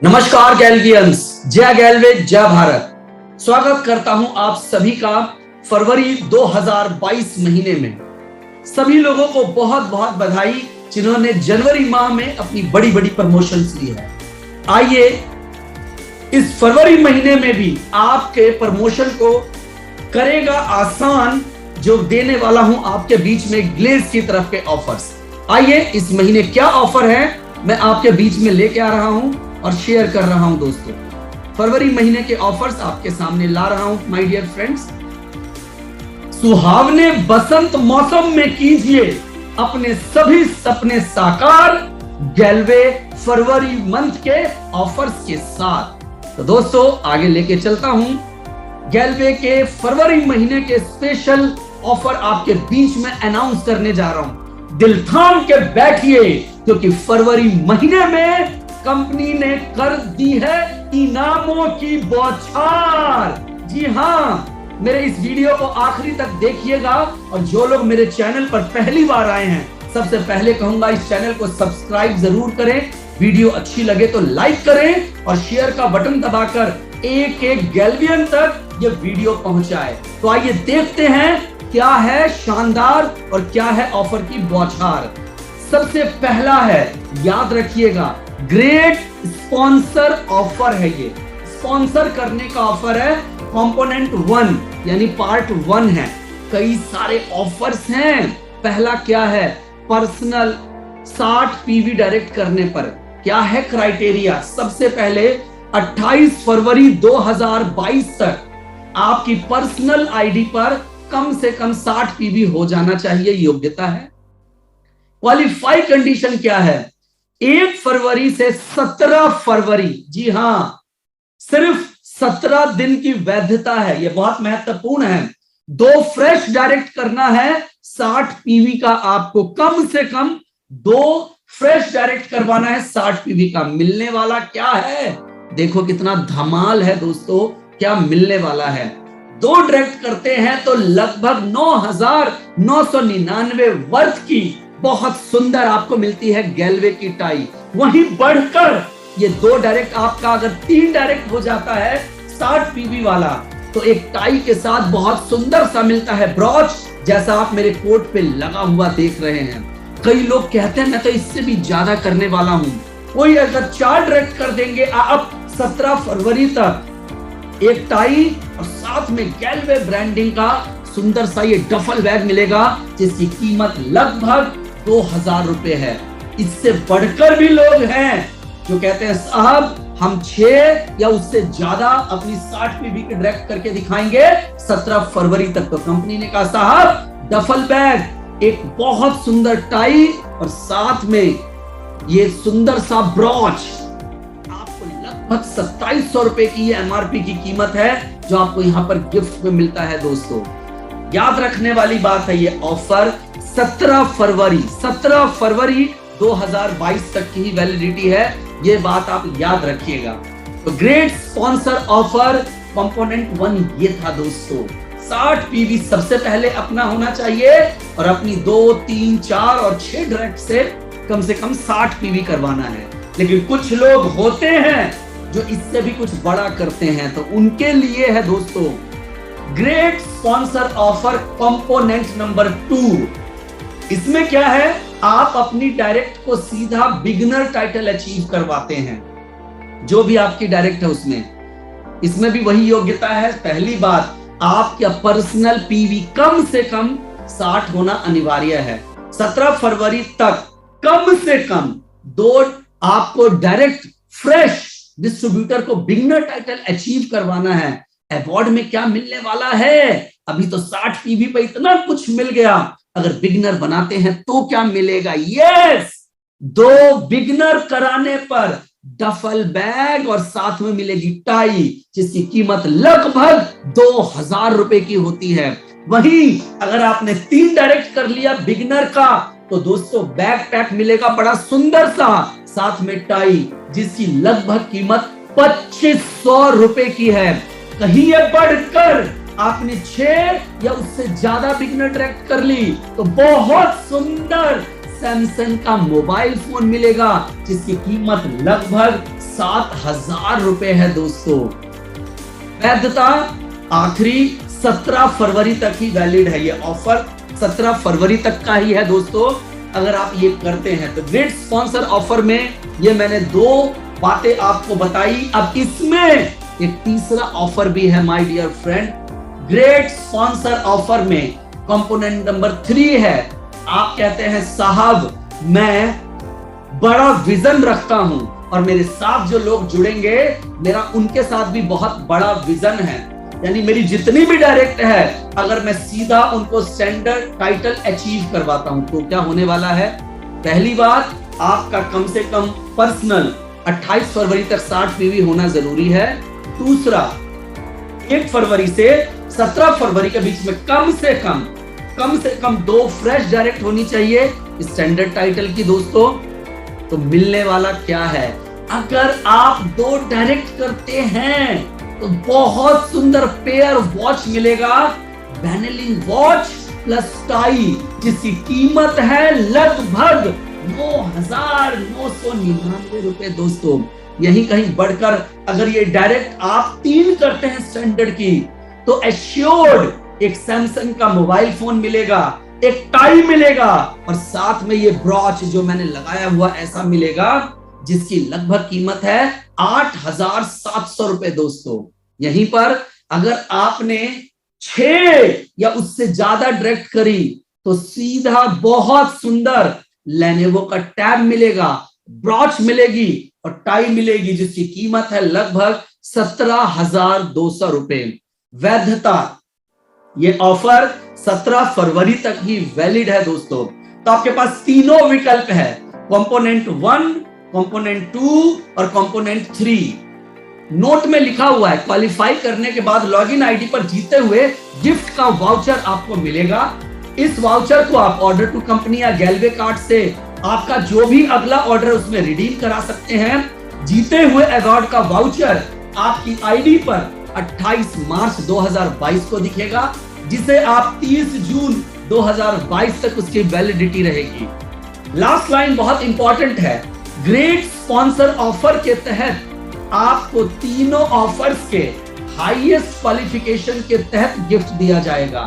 नमस्कार गैल्वियंस, जय गैल्वे जय भारत। स्वागत करता हूं आप सभी का फरवरी 2022 महीने में। सभी लोगों को बहुत बहुत बधाई जिन्होंने जनवरी माह में अपनी बड़ी बड़ी प्रमोशंस ली है। आइए इस फरवरी महीने में भी आपके प्रमोशन को करेगा आसान जो देने वाला हूं आपके बीच में ग्लेज की तरफ के ऑफर्स। आइए इस महीने क्या ऑफर है मैं आपके बीच में लेके आ रहा हूं और शेयर कर रहा हूं दोस्तों। फरवरी महीने के ऑफर्स आपके सामने ला रहा हूं माय डियर फ्रेंड्स। सुहावने बसंत मौसम में कीजिए अपने सभी सपने साकार गैल्वे फरवरी मंथ के ऑफर्स के साथ। तो दोस्तों आगे लेके चलता हूं गैल्वे के फरवरी महीने के स्पेशल ऑफर आपके बीच में अनाउंस करने जा रहा हूं। दिल थाम के बैठिए क्योंकि फरवरी महीने में कंपनी ने कर दी है इनामों की बौछार। जी हां, मेरे इस वीडियो को आखिरी तक देखिएगा और जो लोग मेरे चैनल पर पहली बार आए हैं सबसे पहले कहूंगा इस चैनल को सब्सक्राइब जरूर करें। वीडियो अच्छी लगे तो लाइक करें और शेयर का बटन दबाकर एक एक गैल्वियन तक ये वीडियो पहुंचाए। तो आइए देखते हैं क्या है शानदार और क्या है ऑफर की बौछार। सबसे पहला है, याद रखिएगा, ग्रेट स्पॉन्सर ऑफर है। ये स्पॉन्सर करने का ऑफर है। कंपोनेंट 1 यानी पार्ट 1 है। कई सारे ऑफर्स हैं। पहला क्या है, पर्सनल 60 पीवी डायरेक्ट करने पर क्या है क्राइटेरिया। सबसे पहले 28 फरवरी 2022 तक आपकी पर्सनल आईडी पर कम से कम 60 पीवी हो जाना चाहिए, योग्यता है। क्वालिफाई कंडीशन क्या है, 1 फरवरी से 17 फरवरी, जी हां, सिर्फ 17 दिन की वैधता है। यह बहुत महत्वपूर्ण है। 2 फ्रेश डायरेक्ट करना है, 60 पीवी का आपको कम से कम 2 फ्रेश डायरेक्ट करवाना है। 60 पीवी का मिलने वाला क्या है, देखो कितना धमाल है दोस्तों, क्या मिलने वाला है। 2 डायरेक्ट करते हैं तो लगभग 9,999 वर्थ की बहुत सुंदर आपको मिलती है गैल्वे की टाई। वहीं बढ़कर ये 2 डायरेक्ट आपका अगर 3 डायरेक्ट हो जाता है 60 पीवी वाला, तो एक टाई के साथ बहुत सुंदर सा मिलता है ब्रॉच, जैसा आप मेरे कोट पे लगा हुआ देख रहे हैं। कई लोग कहते हैं मैं तो इससे भी ज्यादा करने वाला हूं। कोई अगर 4 डायरेक्ट कर देंगे आप 17 फरवरी तक, एक टाई और साथ में गैल्वे ब्रांडिंग का सुंदर सा ये डफल बैग मिलेगा जिसकी कीमत लगभग 2000 रुपए है। इससे बढ़कर भी लोग हैं जो कहते हैं साहब हम 6 या उससे ज्यादा अपनी 60 पीवी के डायरेक्ट करके दिखाएंगे 17 फरवरी तक। तो कंपनी ने कहा साहब डफल बैग, एक बहुत सुंदर टाई और साथ में ये सुंदर सा ब्रॉच, आपको लगभग 2700 रुपए की ये एमआरपी की कीमत है जो आपको यहां पर गिफ्ट में मिलता है। दोस्तों याद रखने वाली बात है, ये ऑफर 17 फरवरी 2022 तक की ही वैलिडिटी है। ये बात आप याद रखिएगा। तो ग्रेट स्पॉन्सर ऑफर कंपोनेंट 1 ये था दोस्तों। 60 पीवी सबसे पहले अपना होना चाहिए और अपनी 2, 3, 4 और 6 डायरेक्ट से कम 60 पीवी करवाना है। लेकिन कुछ लोग होते हैं जो इससे भी कुछ बड़ा करते हैं, तो उनके लिए है दोस्तों great sponsor offer component number 2। इसमें क्या है, आप अपनी डायरेक्ट को सीधा बिगिनर टाइटल अचीव करवाते हैं। जो भी आपकी डायरेक्ट है उसमें, इसमें भी वही योग्यता है। पहली बात, आपका पर्सनल पीवी कम से कम 60 होना अनिवार्य है। 17 फरवरी तक कम से कम 2 आपको डायरेक्ट फ्रेश डिस्ट्रीब्यूटर को बिगिनर टाइटल अचीव करवाना है। अवार्ड में क्या मिलने वाला है, अभी तो 60 पीवी पे इतना कुछ मिल गया, अगर बिगिनर बनाते हैं तो क्या मिलेगा। यस, 2 बिगिनर कराने पर डफल बैग और साथ में मिलेगी टाई जिसकी कीमत लगभग 2000 रुपए की होती है। वहीं अगर आपने 3 डायरेक्ट कर लिया बिगिनर का, तो दोस्तों बैग पैक मिलेगा बड़ा सुंदर सा, साथ में टाई जिसकी लगभग कीमत 2500 रुपए की है। कहीं ये बढ़कर आपने 6 या उससे ज्यादा बिगिनर डायरेक्ट कर ली तो बहुत सुंदर सैमसंग का मोबाइल फोन मिलेगा जिसकी कीमत लगभग 7,000 रुपए है दोस्तों। वैधता आखिरी 17 फरवरी तक ही वैलिड है। ये ऑफर 17 फरवरी तक का ही है दोस्तों। अगर आप ये करते हैं तो ग्रेट स्पॉन्सर ऑफर में ये मैंने 2 बातें आपको बताई। अब इसमें एक तीसरा ऑफर भी है my dear friend. Great sponsor offer में कंपोनेंट नंबर 3 है। आप कहते हैं साहब मैं बड़ा विजन रखता हूं और मेरे साथ जो लोग जुड़ेंगे मेरा उनके साथ भी बहुत बड़ा विजन है, यानी मेरी जितनी भी डायरेक्ट है अगर मैं सीधा उनको स्टैंडर्ड टाइटल अचीव करवाता हूं तो क्या होने वाला है। पहली बात, आपका कम से कम पर्सनल 28 फरवरी तक 60 पीवी होना जरूरी है। दूसरा, 1 फरवरी से 17 फरवरी के बीच में कम से कम 2 फ्रेश डायरेक्ट होनी चाहिए स्टैंडर्ड टाइटल की दोस्तों। तो मिलने वाला क्या है, अगर आप 2 डायरेक्ट करते हैं तो बहुत सुंदर पेयर वॉच मिलेगा, बेनेलिन वॉच प्लस टाई, जिसकी कीमत है लगभग 9,999 रुपए दोस्तों। यही कहीं बढ़कर अगर ये डायरेक्ट आप 3 करते हैं स्टैंडर्ड की तो एश्योर्ड एक सैमसंग का मोबाइल फोन मिलेगा, एक टाई मिलेगा और साथ में ये ब्रॉच जो मैंने लगाया हुआ ऐसा मिलेगा जिसकी लगभग कीमत है 8,700 रुपए दोस्तों। यहीं पर अगर आपने 6 या उससे ज्यादा डायरेक्ट करी तो सीधा बहुत सुंदर लेनोवो का टैब मिलेगा, ब्रॉच मिलेगी और टाई मिलेगी जिसकी कीमत है लगभग 17,200 रुपए। वैधता, ये ऑफर 17 फरवरी तक ही वैलिड है दोस्तों। तो आपके पास तीनों विकल्प है, कंपोनेंट 1, कंपोनेंट 2 और कंपोनेंट 3। नोट में लिखा हुआ है क्वालिफाई करने के बाद लॉगिन आईडी पर जीते हुए गिफ्ट का वाउचर आपको मिलेगा। इस वाउचर को आप ऑर्डर टू कंपनी या गैलवे कार्ड से आपका जो भी अगला ऑर्डर उसमें रिडीम करा सकते हैं। जीते हुए अवार्ड का वाउचर आपकी आईडी पर 28 मार्च 2022 को दिखेगा, जिसे आप 30 जून 2022 तक उसकी वैलिडिटी रहेगी। लास्ट लाइन बहुत इंपॉर्टेंट है, ग्रेट स्पॉन्सर ऑफर के तहत आपको तीनों ऑफर्स के हाईएस्ट क्वालिफिकेशन के तहत गिफ्ट दिया जाएगा,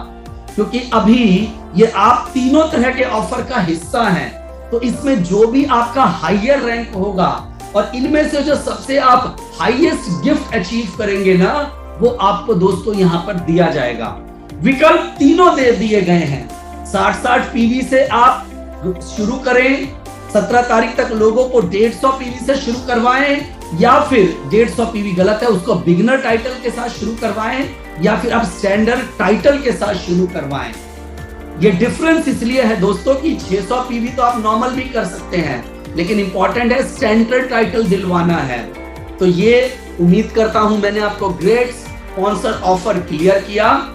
क्योंकि अभी ये आप तीनों तरह के ऑफर का हिस्सा हैं। तो इसमें जो भी आपका हायर रैंक होगा और इनमें से जो सबसे आप हाईएस्ट गिफ्ट अचीव करेंगे ना, वो आपको दोस्तों यहां पर दिया जाएगा। विकल्प तीनों दे दिए गए हैं। 60 पीवी से आप शुरू करें, 17 तारीख तक लोगों को 150 पीवी से शुरू करवाएं, या फिर 150 पीवी गलत है उसको बिगनर टाइटल के साथ शुरू करवाएं, या फिर आप स्टैंडर्ड टाइटल के साथ शुरू करवाएं। ये डिफरेंस इसलिए है दोस्तों कि 600 पीवी तो आप नॉर्मल भी कर सकते हैं, लेकिन इंपॉर्टेंट है स्टैंडर्ड टाइटल दिलवाना है। तो ये उम्मीद करता हूं मैंने आपको ग्रेट स्पॉन्सर ऑफर क्लियर किया।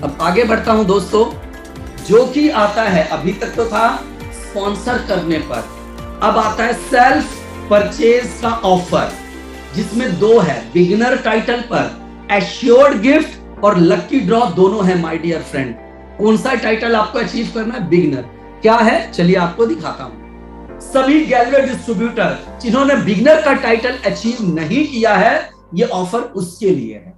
अब आगे बढ़ता हूं दोस्तों, जो कि आता है, अभी तक तो था स्पॉन्सर करने पर, अब आता है सेल्फ परचेज का ऑफर, जिसमें 2 है, बिगिनर टाइटल पर एश्योर्ड गिफ्ट और लकी ड्रॉ दोनों है माय डियर फ्रेंड। कौन सा टाइटल आपको अचीव करना है? बिगिनर। क्या है चलिए आपको दिखाता हूं। सभी गैलवे डिस्ट्रीब्यूटर जिन्होंने बिगिनर का टाइटल अचीव नहीं किया है, ये ऑफर उसके लिए है।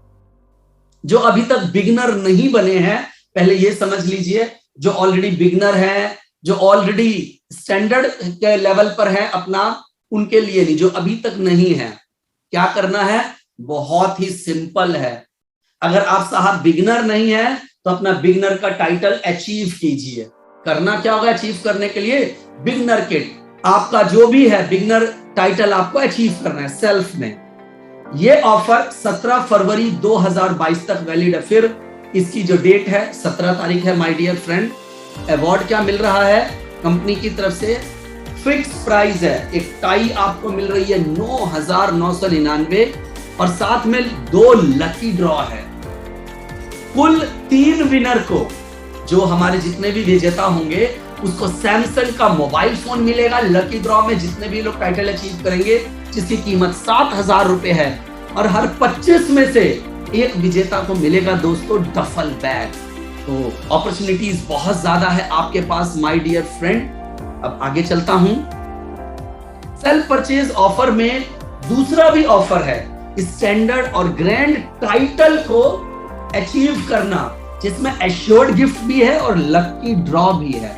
जो अभी तक बिगिनर नहीं बने हैं, पहले ये समझ लीजिए, जो ऑलरेडी बिगिनर है, जो ऑलरेडी स्टैंडर्ड के लेवल पर है अपना, उनके लिए नहीं। जो अभी तक नहीं है, क्या करना है? बहुत ही सिंपल है। अगर आप साहब बिगिनर नहीं है तो अपना बिगिनर का टाइटल अचीव कीजिए। करना क्या होगा अचीव करने के लिए? बिगिनर किट, आपका जो भी है बिगिनर टाइटल आपको अचीव करना है सेल्फ में। ये ऑफर 17 फरवरी 2022 तक वैलिड है। फिर इसकी जो डेट है 17 तारीख है माय डियर फ्रेंड। अवार्ड क्या मिल रहा है कंपनी की तरफ से? फिक्स प्राइस है, एक टाई आपको मिल रही है 9,999 और साथ में 2 लकी ड्रॉ है। कुल 3 विनर को, जो हमारे जितने भी विजेता होंगे, उसको सैमसंग का मोबाइल फोन मिलेगा लकी ड्रॉ में, जितने भी लोग टाइटल अचीव करेंगे, जिसकी कीमत 7,000 रुपए है। और हर 25 में से एक विजेता को मिलेगा दोस्तों डफल बैग। तो अपॉर्चुनिटीज बहुत ज्यादा है आपके पास माय डियर फ्रेंड। अब आगे चलता हूं। सेल्फ परचेज ऑफर में दूसरा भी ऑफर है, स्टैंडर्ड और ग्रैंड टाइटल को अचीव करना, जिसमें एश्योर्ड गिफ्ट भी है और लकी ड्रॉ भी है।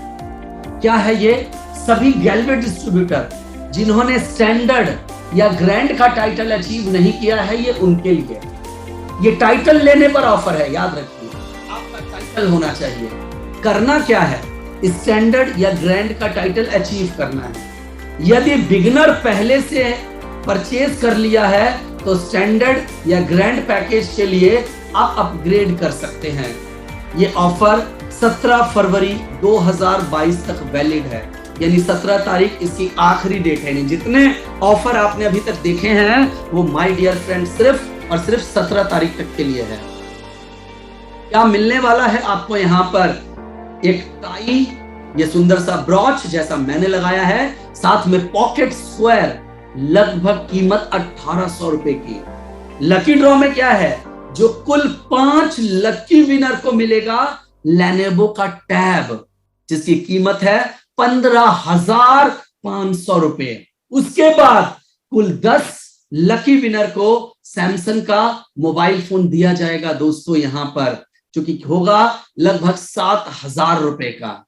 क्या है ये? सभी गैलवे डिस्ट्रीब्यूटर जिन्होंने स्टैंडर्ड या ग्रैंड का टाइटल अचीव नहीं किया है, ये उनके लिए ये टाइटल लेने पर ऑफर है। याद रखिए, आपका टाइटल होना चाहिए। करना क्या है? स्टैंडर्ड या ग्रैंड का टाइटल अचीव करना है। यदि बिगिनर पहले से परचेज कर लिया है तो स्टैंडर्ड या ग्रैंड पैकेज के लिए आप अपग्रेड कर सकते हैं। ये ऑफर 17 फरवरी 2022 तक वैलिड है, यानी 17 तारीख इसकी आखिरी डेट है। जितने ऑफर आपने अभी तक देखे हैं वो माय डियर फ्रेंड सिर्फ और सिर्फ 17 तारीख तक के लिए है। क्या मिलने वाला है आपको? यहाँ पर एक टाई, ये सुंदर सा ब्रॉच जैसा मैंने लगाया है, साथ में पॉकेट स्क्वायर, लगभग कीमत 1800 रुपए की। लकी ड्रॉ में क्या है? जो कुल 5 लकी विनर को मिलेगा लेनोवो का टैब, जिसकी कीमत है 15,500 रुपए। उसके बाद कुल 10 लकी विनर को सैमसंग का मोबाइल फोन दिया जाएगा दोस्तों, यहां पर, जो कि होगा लगभग 7,000 रुपए का।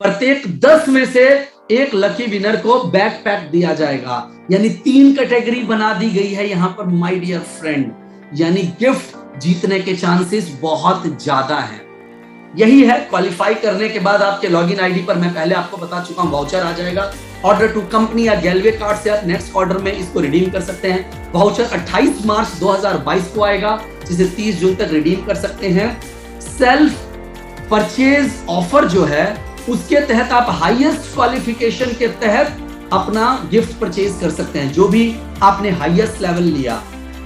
प्रत्येक 10 में से एक लकी विनर को बैकपैक दिया जाएगा, यानी 3 कैटेगरी बना दी गई है यहां पर माय डियर फ्रेंड, यानी गिफ्ट जीतने के चांसेस बहुत ज्यादा हैं। यही है, क्वालिफाई करने के बाद आपके लॉगिन आईडी पर मैं पहले आपको बता चुका हूं, वाउचर आ जाएगा। ऑर्डर टू कंपनी या गैलवे कार्ड से आप नेक्स्ट ऑर्डर में इसको रिडीम कर सकते हैं। वाउचर 28 मार्च 2022 को आएगा, जिसे 30 जून तक रिडीम कर सकते हैं। सेल्फ परचेज ऑफर जो है उसके तहत आप हाईएस्ट क्वालिफिकेशन के तहत अपना गिफ्ट परचेज कर सकते हैं, जो भी आपने हाईएस्ट लेवल लिया।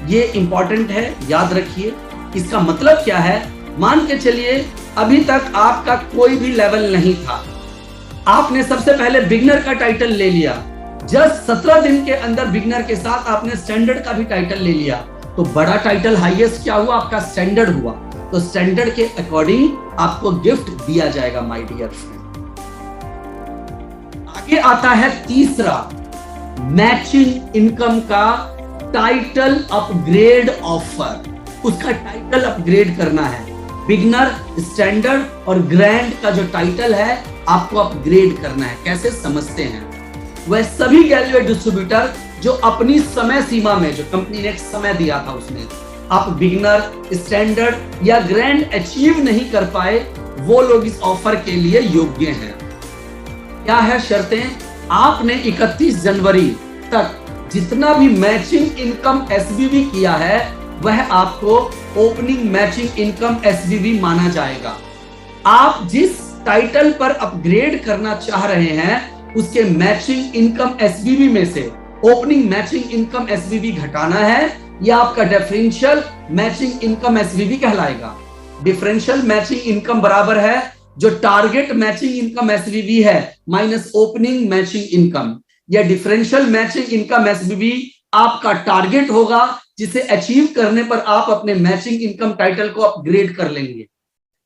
ये इंपॉर्टेंट है, याद रखिए। इसका मतलब क्या है? मान के चलिए अभी तक आपका कोई भी लेवल नहीं था, आपने सबसे पहले बिगनर का टाइटल ले लिया, जस्ट 17 दिन के अंदर बिगनर के साथ आपने स्टैंडर्ड का भी टाइटल ले लिया, तो बड़ा टाइटल हाईएस्ट क्या हुआ? आपका स्टैंडर्ड हुआ। तो स्टैंडर्ड के अकॉर्डिंग आपको गिफ्ट दिया जाएगा माय डियर फ्रेंड। आगे आता है तीसरा, मैचिंग इनकम का टाइटल अपग्रेड ऑफर। उसका टाइटल अपग्रेड करना है। बिगनर, स्टैंडर्ड और ग्रैंड का जो टाइटल है आपको अपग्रेड करना है। कैसे? समझते हैं। वह सभी गैलवे डिस्ट्रीब्यूटर जो अपनी समय सीमा में, जो कंपनी ने एक समय दिया था, उसमें आप बिगनर, स्टैंडर्ड या ग्रैंड अचीव नहीं कर पाए, वो लोग इस ऑफर के लिए योग्य हैं। क्या है शर्तें? आपने 31 जनवरी तक जितना भी मैचिंग इनकम एसबीवी किया है वह आपको ओपनिंग मैचिंग इनकम एसबीवी माना जाएगा। आप जिस टाइटल पर अपग्रेड करना चाह रहे हैं उसके मैचिंग इनकम एसबीवी में से ओपनिंग मैचिंग इनकम एसबीवी घटाना है, यह आपका डिफरेंशियल मैचिंग इनकम एसबीवी कहलाएगा। डिफरेंशियल मैचिंग इनकम बराबर है जो टारगेट मैचिंग इनकम एसबीवी है माइनस ओपनिंग मैचिंग इनकम। या डिफरेंशियल मैचिंग इनकम एसबीवी आपका टारगेट होगा, जिसे अचीव करने पर आप अपने मैचिंग इनकम टाइटल को अपग्रेड कर लेंगे।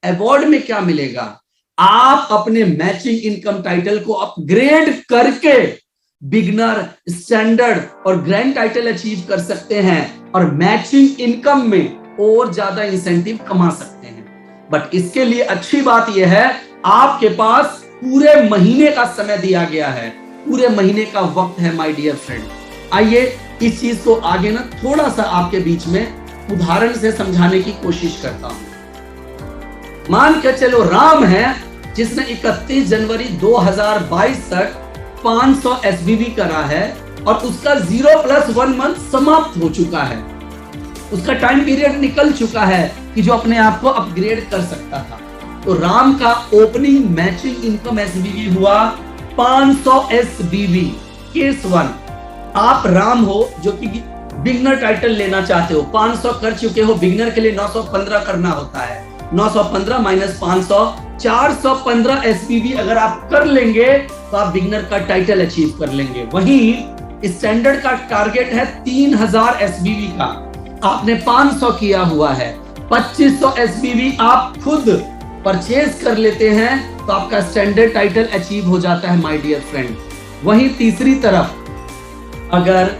अवार्ड में क्या मिलेगा? आप अपने मैचिंग इनकम टाइटल को अपग्रेड करके बिगनर, स्टैंडर्ड और ग्रैंड टाइटल अचीव कर सकते हैं और मैचिंग इनकम में और ज्यादा इंसेंटिव कमा सकते हैं। बट इसके लिए अच्छी बात यह है, आपके पास पूरे महीने का समय दिया गया है, पूरे महीने का वक्त है माय डियर फ्रेंड। आइए इस चीज को आगे ना थोड़ा सा आपके बीच में उदाहरण से समझाने की कोशिश करता हूं। मान के चलो राम है जिसने 31 जनवरी 2022 तक 500 एसबीवी करा है और उसका 0+1 मंथ समाप्त हो चुका है। उसका टाइम पीरियड निकल चुका है कि जो अपने आप को अपग्रेड कर सकता था। तो राम का ओपनिंग मैचिंग इनकम एसबीवी हुआ 500 एसबीवी। केस 1, आप राम हो जो कि बिगनर टाइटल लेना चाहते हो, 500 कर चुके हो, बिगनर के लिए 915 करना होता है। 915 माइनस 500, 415 एसबीवी अगर आप कर लेंगे तो आप बिगनर का टाइटल अचीव कर लेंगे। वहीं स्टैंडर्ड का टारगेट है 3000 एसबीवी का, आपने 500 किया हुआ है। 2500 एसबीवी आप खुद परचेज कर लेते हैं तो आपका स्टैंडर्ड टाइटल अचीव हो जाता है माय डियर फ्रेंड। वहीं तीसरी तरफ अगर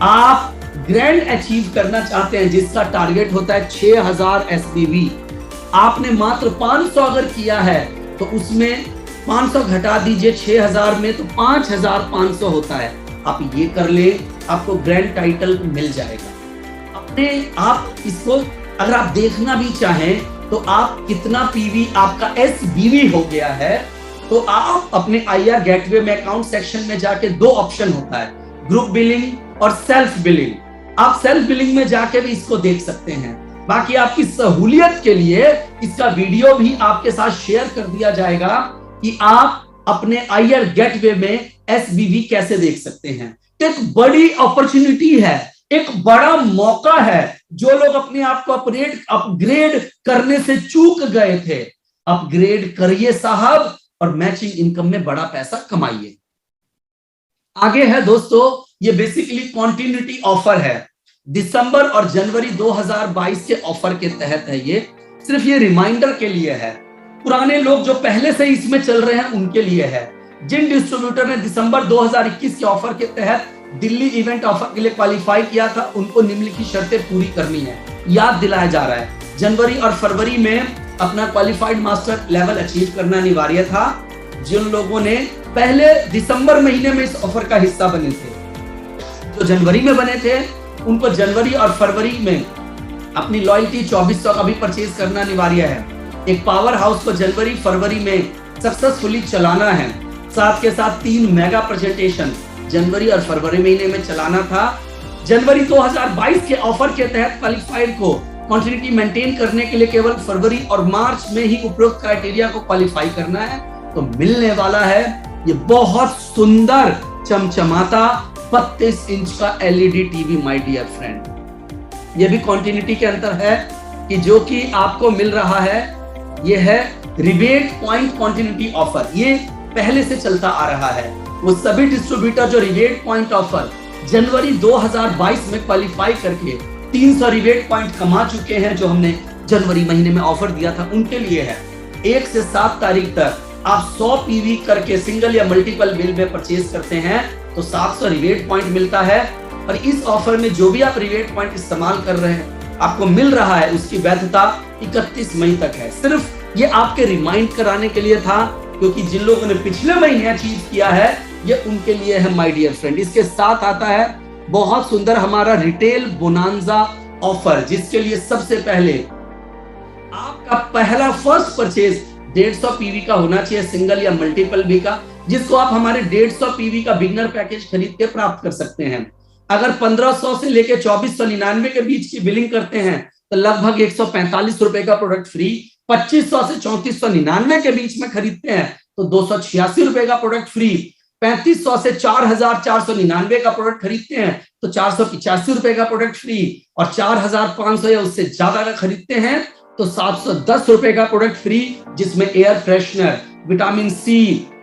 आप ग्रैंड अचीव करना चाहते हैं जिसका टारगेट होता है 6000 SPV, आपने मात्र 500 अगर किया है तो उसमें 500 घटा दीजिए 6000 में तो 5500 होता है। आप ये कर ले, आपको ग्रैंड टाइटल मिल जाएगा। अपने आप इसको अगर आप देखना भी चाहें तो आप कितना पीवी आपका SBV हो गया है, तो आप अपने IR गेटवे में अकाउंट सेक्शन में जाके दो ऑप्शन होता है, ग्रुप बिलिंग और सेल्फ बिलिंग। आप सेल्फ बिलिंग में जाके भी इसको देख सकते हैं। बाकी आपकी सहूलियत के लिए इसका वीडियो भी आपके साथ शेयर कर दिया जाएगा कि आप अपने IR गेटवे में SBV कैसे देख सकते हैं। तो एक बड़ी अपॉर्चुनिटी है, एक बड़ा मौका है। जो लोग अपने आप को अपग्रेड करने से चूक गए थे, अपग्रेड करिए साहब और मैचिंग इनकम में बड़ा पैसा कमाइए। आगे है दोस्तों, ये बेसिकली कॉन्टिन्यूटी ऑफर है। दिसंबर और जनवरी 2022 के ऑफर के तहत है ये, सिर्फ ये रिमाइंडर के लिए है। पुराने लोग जो पहले से इसमें चल रहे हैं उनके लिए है। जिन डिस्ट्रीब्यूटर ने दिसंबर 2021 के ऑफर के तहत दिल्ली इवेंट ऑफर के लिए क्वालिफाई किया था, उनको निम्नलिखित शर्तें पूरी करनी है, याद दिलाया जा रहा है। जनवरी और फरवरी में अपना क्वालिफाइड मास्टर लेवल अचीव करना अनिवार्य था। जिन लोगों ने पहले दिसंबर महीने में इस ऑफर का हिस्सा बने थे, जो जनवरी में बने थे, उनको जनवरी और फरवरी में अपनी लॉयल्टी 2400 का भी परचेज करना अनिवार्य है। एक पावर हाउस को जनवरी फरवरी में सक्सेसफुली चलाना है। साथ के साथ 3 मेगा प्रेजेंटेशन जनवरी और फरवरी महीने में चलाना था। जनवरी 2022 के ऑफर के तहत क्वालिफाइड को कंटिन्यूटी मेंटेन करने के लिए केवल फरवरी और मार्च में ही उपरोक्त क्राइटेरिया को क्वालिफाई करना है। तो मिलने वाला है ये बहुत सुंदर चमचमाता 32 इंच का LED TV my dear friend. ये भी कंटिन्यूटी के अंतर है कि जो कि आपको मिल रहा है ये है रिबेट पॉइंट कंटिन्यूटी ऑफर। ये पहले से चलता आ रहा है। वो सभी डिस्ट्रीब्यूटर जो रिबेट पॉइंट ऑफर जनवरी 2022 में क्वालिफाई करके 300 रिबेट पॉइंट कमा चुके हैं, जो हमने जनवरी महीने में ऑफर दिया था, उनके लिए है। 1 से 7 तारीख तक आप 100 PV करके सिंगल या मल्टीपल बिल में परचेज करते हैं तो 700 रिबेट पॉइंट मिलता है। और इस ऑफर में जो भी आप रिबेट पॉइंट इस्तेमाल कर रहे हैं आपको मिल रहा है, उसकी वैधता 31 मई तक है। सिर्फ ये आपके रिमाइंड कराने के लिए था, क्योंकि जिन लोगों ने पिछले महीने अचीव किया है ये उनके लिए है माय डियर फ्रेंड। इसके साथ आता है बहुत सुंदर हमारा रिटेल बोनांजा ऑफर, जिसके लिए सबसे पहले आपका पहला फर्स्ट परचेज 150 PV का होना चाहिए, सिंगल या मल्टीपल भी का, जिसको आप हमारे 150 PV का बिगनर पैकेज खरीद के प्राप्त कर सकते हैं। अगर 1500 से लेके 2499 के बीच की बिलिंग करते हैं तो लगभग 145 रुपए का प्रोडक्ट फ्री। 2500 से 3499 के बीच में खरीदते हैं तो 286 रुपए का प्रोडक्ट फ्री। 3500 से 4499 का प्रोडक्ट खरीदते हैं तो 485 रुपए का प्रोडक्ट फ्री। और 4500 या उससे ज्यादा का खरीदते हैं तो 710 रुपए का प्रोडक्ट फ्री, जिसमें एयर फ्रेशनर, विटामिन C,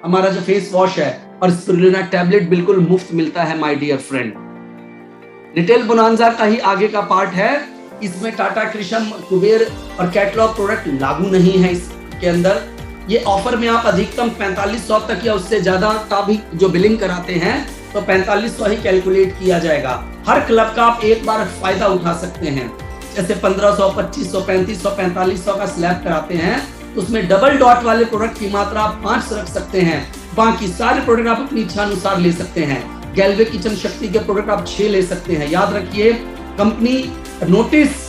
हमारा जो फेस वॉश है और स्पिरुलिना टैबलेट बिल्कुल मुफ्त मिलता है my dear friend. Retail bonanza का ही आगे का पार्ट है। इसमें टाटा कृषम, कुबेर और कैटलॉग प्रोडक्ट लागू नहीं है इसके अंदर। ये ऑफर में आप अधिकतम 4500 तक या उससे ज्यादा का भी जो बिलिंग कराते हैं तो 4500 ही कैलकुलेट किया जाएगा। हर क्लब का आप एक बार फायदा उठा सकते हैं। जैसे 1500, 2500, 3500, 4500 का स्लैब कराते हैं तो उसमें डबल डॉट वाले प्रोडक्ट की मात्रा आप 5 रख सकते हैं। बाकी सारे प्रोडक्ट आप अपनी इच्छा अनुसार ले सकते हैं। गैल्वे किचन शक्ति के प्रोडक्ट आप 6 ले सकते हैं। याद रखिए, कंपनी नोटिस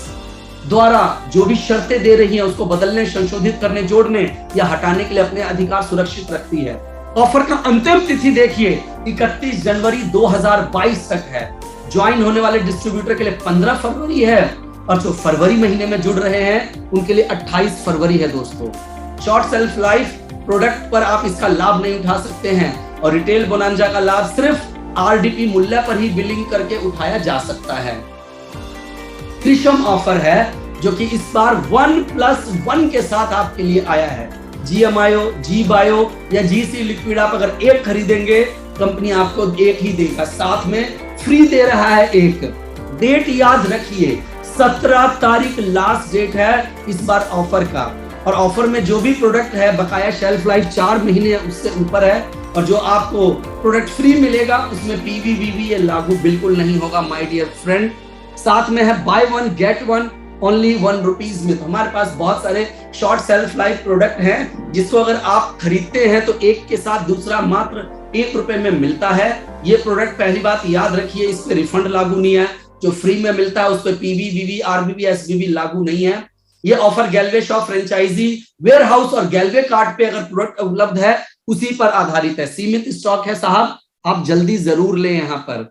द्वारा जो भी शर्तें दे रही है उसको बदलने, संशोधित करने, जोड़ने या हटाने के लिए अपने अधिकार सुरक्षित रखती है। ऑफर का अंतिम तिथि देखिए 31 जनवरी 2022 तक है। ज्वाइन होने वाले डिस्ट्रीब्यूटर के लिए 15 फरवरी है और जो फरवरी महीने में जुड़ रहे हैं उनके लिए 28 फरवरी है। दोस्तों, शॉर्ट सेल्फ लाइफ प्रोडक्ट पर आप इसका लाभ नहीं उठा सकते हैं और रिटेल बोनांजा का लाभ सिर्फ RDP मूल्य पर ही बिलिंग करके उठाया जा सकता है। कृषम ऑफर है जो कि इस बार 1+1 के साथ आपके लिए आया है। GMIO, G-Bio या GC लिक्विड आप अगर एक खरीदेंगे, कंपनी आपको एक ही देगा, साथ में फ्री दे रहा है एक। डेट याद रखिए, 17 तारीख लास्ट डेट है इस बार ऑफर का। और ऑफर में जो भी प्रोडक्ट है बकाया शेल्फ लाइफ 4 महीने उससे ऊपर है और जो आपको प्रोडक्ट फ्री मिलेगा उसमें पीवीवीवी ये लागू बिल्कुल नहीं होगा माय डियर फ्रेंड। साथ में है by one get one only ₹1 में। तो हमारे पास बहुत सारे शॉर्ट सेल्फ लाइफ प्रोडक्ट हैं जिसको अगर आप खरीदते हैं तो एक के साथ दूसरा मात्र ₹1 में मिलता है। ये प्रोडक्ट पहली बात याद रखिए, इस पे रिफंड लागू नहीं है। जो फ्री में मिलता है उस पे पीवीवीवी आरबीबी एसबीबी लागू नहीं है। ये offer Galway shop franchise warehouse और गैलवे कार्ड पे अगर प्रोडक्ट उपलब्ध है उसी पर आधारित है। सीमित स्टॉक है साहब, आप जल्दी जरूर लें। यहाँ पर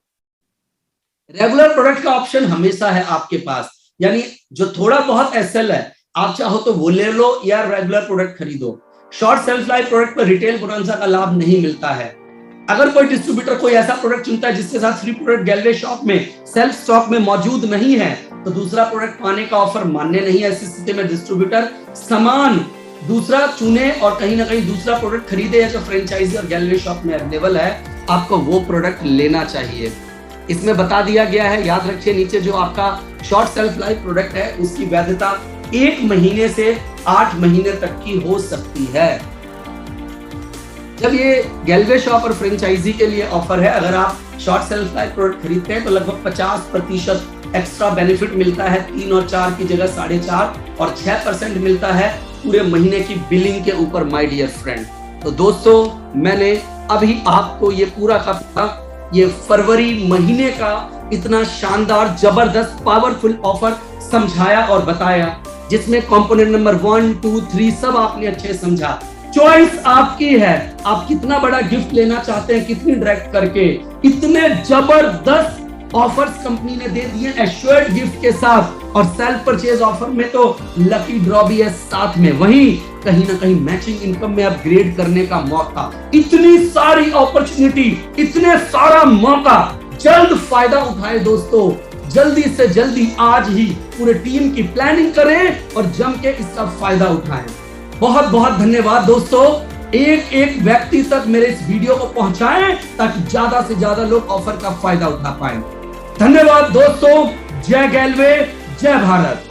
रेगुलर प्रोडक्ट का ऑप्शन हमेशा है आपके पास, यानी जो थोड़ा बहुत एसएल है आप चाहो तो वो ले लो या रेगुलर प्रोडक्ट खरीदो। शॉर्ट सेल्फ लाइफ प्रोडक्ट पर रिटेल बोनस का लाभ नहीं मिलता है। अगर कोई डिस्ट्रीब्यूटर कोई ऐसा प्रोडक्ट चुनता है जिसके साथ फ्री प्रोडक्ट गैलवे शॉप में सेल्फ स्टॉक में मौजूद नहीं है तो दूसरा प्रोडक्ट पाने का ऑफर मान्य नहीं है। ऐसी स्थिति में डिस्ट्रीब्यूटर समान दूसरा चुने और कहीं ना कहीं दूसरा प्रोडक्ट खरीदे या जो फ्रेंचाइजी और गैलवे शॉप में अवेलेबल है आपको वो प्रोडक्ट लेना चाहिए। इसमें बता दिया गया है, याद रखिए नीचे जो आपका शॉर्ट सेल्फ लाइफ प्रोडक्ट है उसकी वैधता 1 महीने से 8 महीने तक की हो सकती है। जब ये गैलवे शॉप और फ्रेंचाइजी के लिए ऑफर है, अगर आप शॉर्ट सेल्फ लाइफ प्रोडक्ट खरीदते हैं तो लगभग 50% एक्स्ट्रा बेनिफिट मिलता है। 3 और 4 की जगह 4.5 और 6% मिलता है पूरे महीने की बिलिंग के ऊपर माय डियर फ्रेंड। तो दोस्तों मैंने अभी आपको ये पूरा का ये फरवरी महीने का इतना शानदार जबरदस्त पावरफुल ऑफर समझाया और बताया जिसमें कंपोनेंट नंबर 1, 2, 3 सब आपने अच्छे समझा। चॉइस आपकी है, आप कितना बड़ा गिफ्ट लेना चाहते हैं, कितनी डायरेक्ट करके। इतने जबरदस्त ऑफर्स कंपनी ने दे दिए एश्योर्ड गिफ्ट के साथ, और सेल्फ परचेज ऑफर में तो लकी ड्रॉ भी है साथ में। वहीं कहीं ना कहीं मैचिंग इनकम में अपग्रेड करने का मौका। इतनी सारी अपॉर्चुनिटी, इतने सारा मौका, जल्द फायदा उठाए दोस्तों। जल्दी से जल्दी आज ही पूरे टीम की प्लानिंग करें और जम के इसका फायदा उठाएं। बहुत बहुत धन्यवाद दोस्तों। एक एक व्यक्ति तक मेरे इस वीडियो को पहुंचाएं ताकि ज्यादा से ज्यादा लोग ऑफर का फायदा उठा पाएं। धन्यवाद दोस्तों। जय गैलवे, जय भारत।